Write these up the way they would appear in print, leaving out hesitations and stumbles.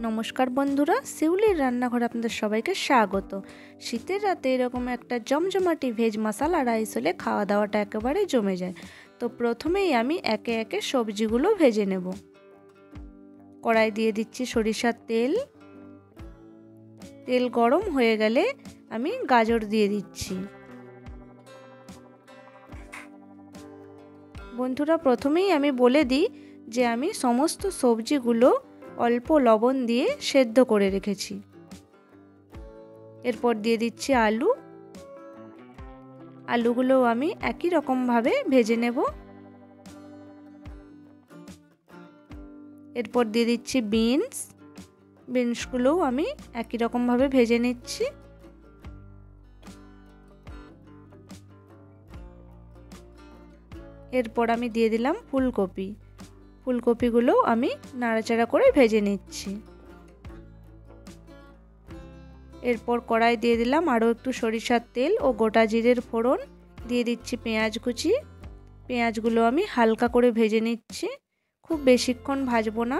নমস্কার বন্ধুরা, শিউলির রান্নাঘরে আপনাদের সবাইকে স্বাগত। শীতের রাতে এরকম একটা জমজমাটি ভেজ মশলা রাইস হলে খাওয়া দাওয়াটা একেবারে জমে যায়। তো প্রথমেই আমি একে একে সবজিগুলো ভেজে নেব। কড়াই দিয়ে দিচ্ছি সরিষার তেল। তেল গরম হয়ে গেলে আমি গাজর দিয়ে দিচ্ছি। বন্ধুরা, প্রথমেই আমি বলে দিই যে আমি সমস্ত সবজিগুলো অল্প লবণ দিয়ে সেদ্ধ করে রেখেছি। এরপর দিয়ে দিচ্ছি আলু। আলুগুলো আমি একই রকমভাবে ভেজে নেব। এরপর দিয়ে দিচ্ছি বিনসগুলোও আমি একই রকমভাবে ভেজে নিচ্ছি। এরপর আমি দিয়ে দিলাম ফুলকপিগুলো আমি নাড়াচাড়া করে ভেজে নিচ্ছি। এরপর কড়াই দিয়ে দিলাম আরও একটু সরিষার তেল ও গোটা জিরের ফোড়ন। দিয়ে দিচ্ছি পেঁয়াজ কুচি। পেঁয়াজগুলো আমি হালকা করে ভেজে নিচ্ছি, খুব বেশিক্ষণ ভাজবো না।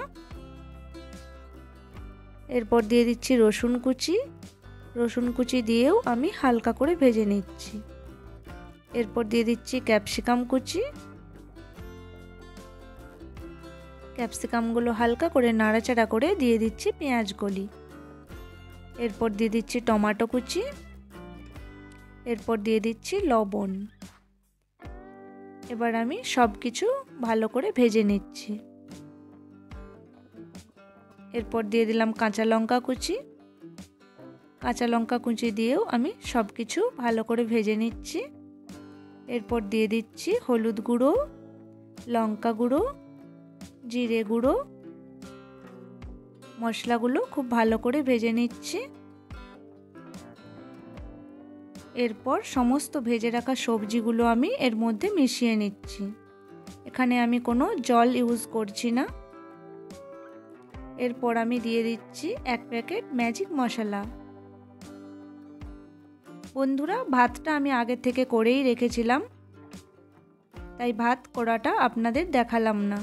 এরপর দিয়ে দিচ্ছি রসুন কুচি দিয়েও আমি হালকা করে ভেজে নিচ্ছি। এরপর দিয়ে দিচ্ছি ক্যাপসিকামগুলো হালকা করে নাড়াচাড়া করে দিয়ে দিচ্ছি পেঁয়াজ কলি। এরপর দিয়ে দিচ্ছি টমেটো কুচি। এরপর দিয়ে দিচ্ছি লবণ। এবার আমি সব কিছু ভালো করে ভেজে নিচ্ছি। এরপর দিয়ে দিলাম কাঁচা লঙ্কা কুচি দিয়েও আমি সব কিছু ভালো করে ভেজে নিচ্ছি। এরপর দিয়ে দিচ্ছি হলুদ গুঁড়ো, লঙ্কা গুঁড়ো, জিরে গুঁড়ো। মশলাগুলো খুব ভালো করে ভেজে নিচ্ছি। এরপর সমস্ত ভেজে রাখা সবজিগুলো আমি এর মধ্যে মিশিয়ে নিচ্ছি। এখানে আমি কোনো জল ইউজ করছি না। এরপর আমি দিয়ে দিচ্ছি 1 প্যাকেট ম্যাজিক মশলা। বন্ধুরা, ভাতটা আমি আগে থেকে করেই রেখেছিলাম, তাই ভাত করাটা আপনাদের দেখালাম না।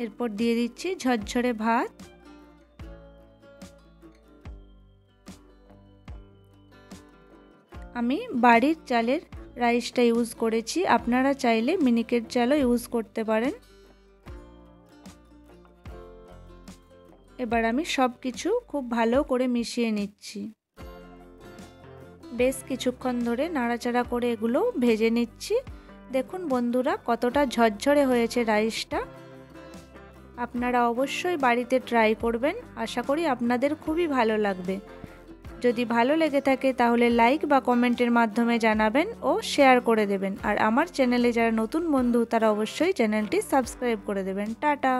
এরপর দিয়ে দিচ্ছি ঝরঝরে ভাত। আমি বাড়ির চালের রাইসটা ইউজ করেছি, আপনারা চাইলে মিনিকেট চালও ইউজ করতে পারেন। এবার আমি সব কিছু খুব ভালো করে মিশিয়ে নিচ্ছি। বেশ কিছুক্ষণ ধরে নাড়াচাড়া করে এগুলো ভেজে নিচ্ছি। দেখুন বন্ধুরা, কতটা ঝরঝরে হয়েছে রাইসটা। আপনারা অবশ্যই বাড়িতে ট্রাই করবেন, আশা করি আপনাদের খুবই ভালো লাগবে। যদি ভালো লেগে থাকে তাহলে লাইক বা কমেন্টের মাধ্যমে জানাবেন ও শেয়ার করে দেবেন। আর আমার চ্যানেলে যারা নতুন বন্ধু তারা অবশ্যই চ্যানেলটি সাবস্ক্রাইব করে দেবেন। টাটা।